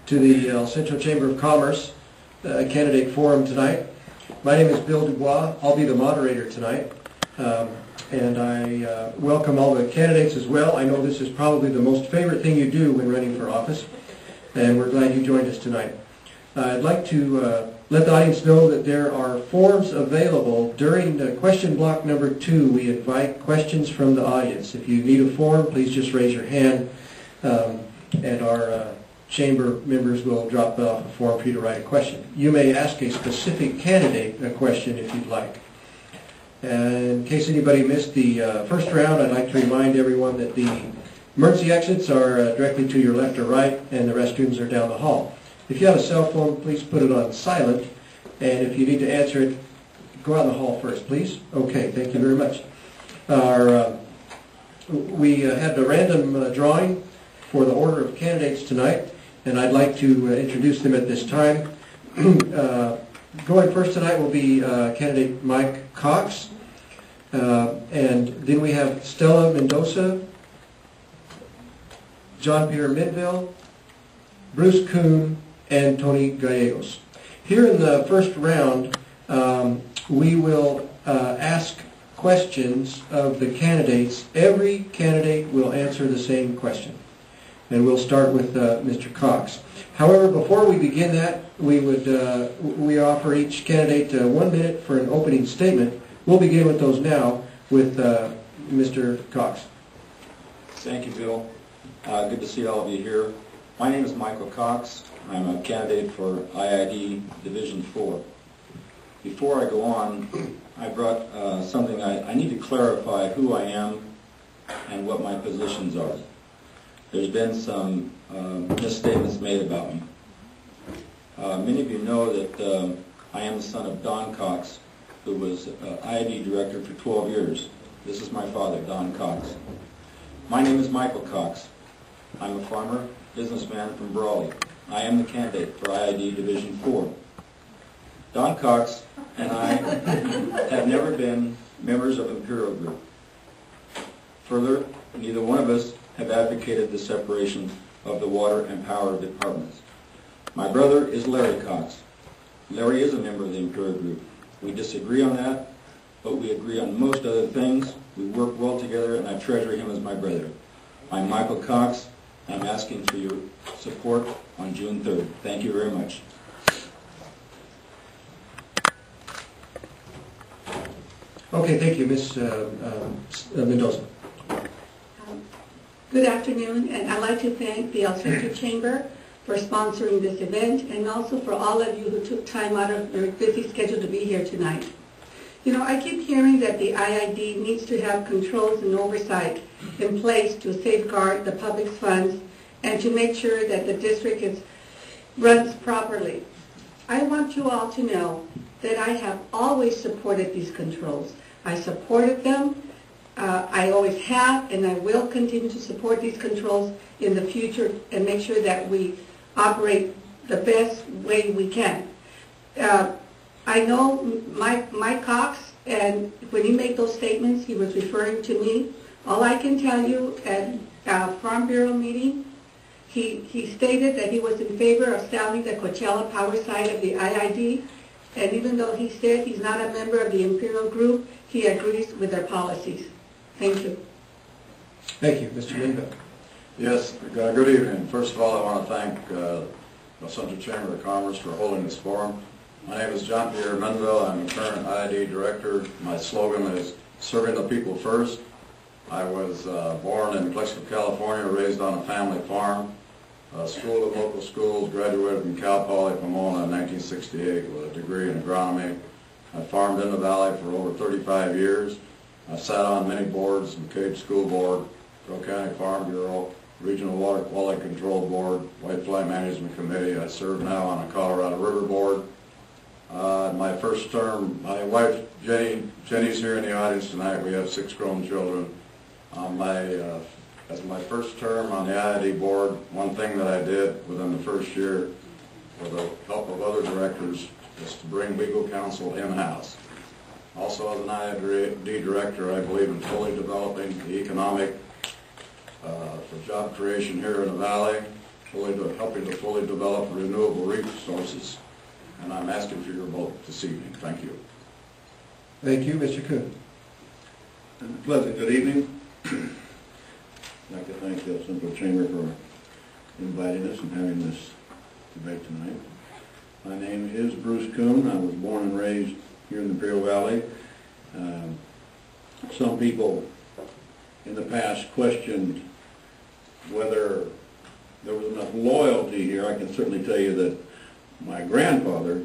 to the Centro Chamber of Commerce candidate forum tonight. My name is Bill Dubois. I'll be the moderator tonight. And I welcome all the candidates as well. I know this is probably the most favorite thing you do when running for office, and we're glad you joined us tonight. I'd like to let the audience know that there are forms available during the question block number 2. We invite questions from the audience. If you need a form, please just raise your hand, and our chamber members will drop off a form for you to write a question. You may ask a specific candidate a question if you'd like. And in case anybody missed the first round, I'd like to remind everyone that the emergency exits are directly to your left or right, and the restrooms are down the hall. If you have a cell phone, please put it on silent, and if you need to answer it, go out in the hall first, please. Okay, thank you very much. We had a random drawing for the order of candidates tonight, and I'd like to introduce them at this time. Going first tonight will be candidate Mike Cox, and then we have Stella Mendoza, Pierre Menveille, Bruce Kuhn, and Tony Gallegos. Here in the first round, we will ask questions of the candidates. Every candidate will answer the same question, and we'll start with Mr. Cox. However, before we begin that, we offer each candidate 1 minute for an opening statement. We'll begin with those now with Mr. Cox. Thank you, Bill. Good to see all of you here. My name is Michael Cox. I'm a candidate for IID Division 4. Before I go on, I brought something. I need to clarify who I am and what my positions are. There's been some misstatements made about me. Many of you know that I am the son of Don Cox, who was IID director for 12 years. This is my father, Don Cox. My name is Michael Cox. I'm a farmer, businessman from Brawley. I am the candidate for IID Division 4. Don Cox and I have never been members of Imperial Group. Further, neither one of us have advocated the separation of the water and power departments. My brother is Larry Cox. Larry is a member of the Imperial Group. We disagree on that, but we agree on most other things. We work well together, and I treasure him as my brother. I'm Michael Cox. I'm asking for your support on June 3rd. Thank you very much. Okay, thank you, Ms. Mendoza. Good afternoon, and I'd like to thank the Centro Chamber for sponsoring this event, and also for all of you who took time out of your busy schedule to be here tonight. You know, I keep hearing that the IID needs to have controls and oversight in place to safeguard the public's funds and to make sure that the district runs properly. I want you all to know that I have always supported these controls. I supported them. I always have, and I will continue to support these controls in the future and make sure that we operate the best way we can. I know Mike Cox, and when he made those statements, he was referring to me. All I can tell you, at Farm Bureau meeting, he stated that he was in favor of selling the Coachella power side of the IID, and even though he said he's not a member of the Imperial Group, he agrees with their policies. Thank you. Thank you, Mr. Menveille. Yes, good evening. First of all, I want to thank the Centro Chamber of Commerce for holding this forum. My name is Pierre Mendoza. I'm the current IID director. My slogan is serving the people first. I was born in Calexico, California, raised on a family farm, school of local schools, graduated from Cal Poly Pomona in 1968 with a degree in agronomy. I farmed in the valley for over 35 years. I sat on many boards, McCabe School Board, Crow County Farm Bureau, Regional Water Quality Control Board, Whitefly Management Committee. I serve now on the Colorado River Board. My first term, my wife Jenny's here in the audience tonight. We have 6 grown children. As my first term on the IID board, one thing that I did within the first year, with the help of other directors, is to bring legal counsel in-house. Also, as an IID director, I believe in fully developing the economic for job creation here in the valley. helping to fully develop renewable resources. And I'm asking for your vote this evening. Thank you. Thank you, Mr. Kuhn. Pleasant good evening. I'd like to thank the Central Chamber for inviting us and having this debate tonight. My name is Bruce Kuhn. I was born and raised here in the Imperial Valley. Some people in the past questioned whether there was enough loyalty here. I can certainly tell you that my grandfather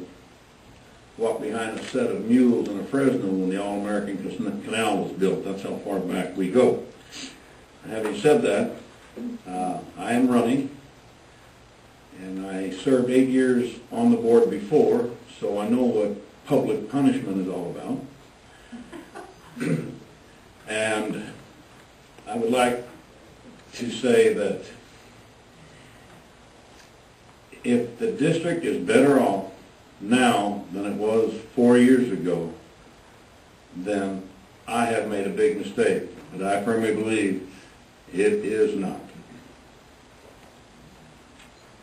walked behind a set of mules in a Fresno when the All-American Canal was built. That's how far back we go. Having said that, I am running, and I served 8 years on the board before, so I know what public punishment is all about. And I would like to say that if the district is better off now than it was 4 years ago, then I have made a big mistake. But I firmly believe it is not.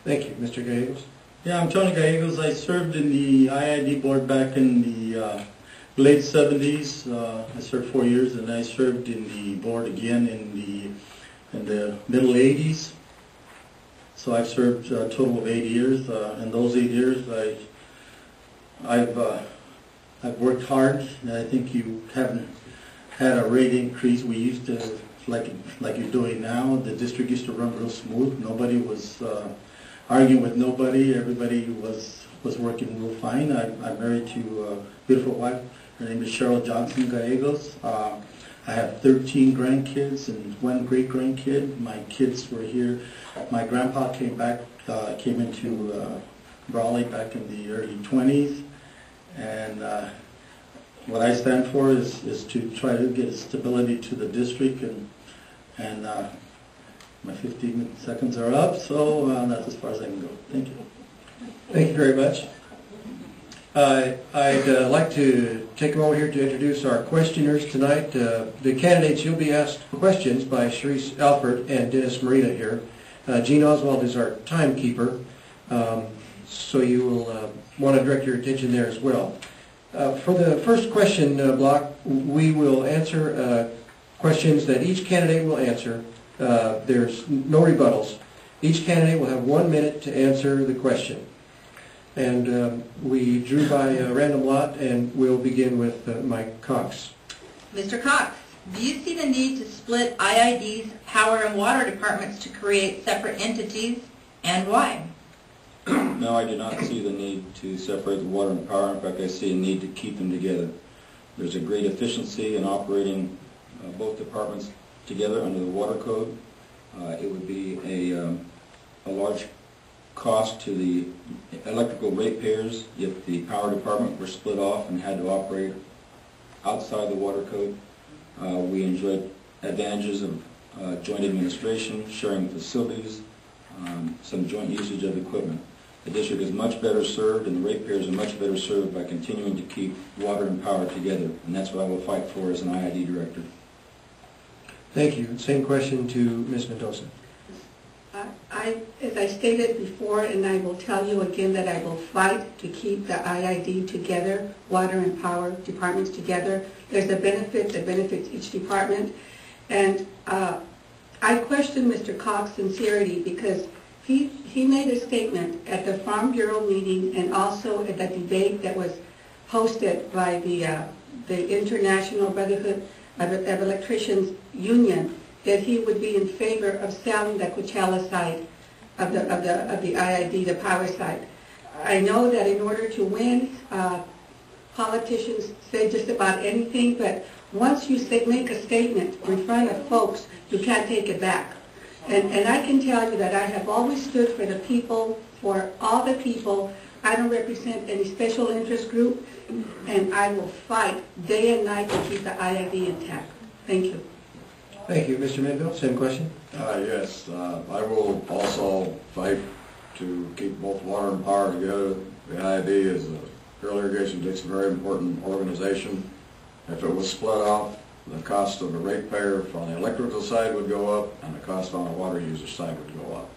Thank you, Mr. Gallegos. Yeah, I'm Tony Gallegos. I served in the IID board back in the late 70s. I served 4 years, and I served in the board again in the middle 80s. So I've served a total of 8 years. In those 8 years, I've worked hard, and I think you haven't had a rate increase. We used to, like you're doing now, the district used to run real smooth. Nobody was arguing with nobody. Everybody was working real fine. I'm married to a beautiful wife. Her name is Cheryl Johnson Gallegos. I have 13 grandkids and 1 great-grandkid. My kids were here. My grandpa came into Brawley back in the early 20s. And what I stand for is to try to get stability to the district. And my 15 seconds are up, so that's as far as I can go. Thank you. Thank you very much. I'd like to take a moment here to introduce our questioners tonight. The candidates, you'll be asked questions by Sharice Alford and Dennis Marina here. Gene Oswald is our timekeeper, so you will want to direct your attention there as well. For the first question block, we will answer questions that each candidate will answer. There's no rebuttals. Each candidate will have 1 minute to answer the question. And we drew by a random lot, and we'll begin with Mike Cox. Mr. Cox, do you see the need to split IID's power and water departments to create separate entities, and why? No, I do not see the need to separate the water and power. In fact, I see a need to keep them together. There's a great efficiency in operating both departments together under the water code. It would be a large cost to the electrical ratepayers if the power department were split off and had to operate outside the water code. We enjoyed advantages of joint administration, sharing facilities, some joint usage of equipment. The district is much better served, and the ratepayers are much better served by continuing to keep water and power together, and that's what I will fight for as an IID director. Thank you. Same question to Ms. Mendoza. As I stated before, and I will tell you again, that I will fight to keep the IID together, water and power departments together. There's a benefit that benefits each department. And I question Mr. Cox's sincerity, because he made a statement at the Farm Bureau meeting and also at the debate that was hosted by the International Brotherhood of Electricians Union, that he would be in favor of selling the Coachella side of the IID, the power side. I know that in order to win, politicians say just about anything, but once you make a statement in front of folks, you can't take it back. And I can tell you that I have always stood for the people, for all the people. I don't represent any special interest group, and I will fight day and night to keep the IID intact. Thank you. Thank you. Mr. Menveille, same question? Yes, I will also fight to keep both water and power together. The IID is a Rural Irrigation District's a very important organization. If it was split off, the cost of the ratepayer on the electrical side would go up, and the cost on the water user side would go up.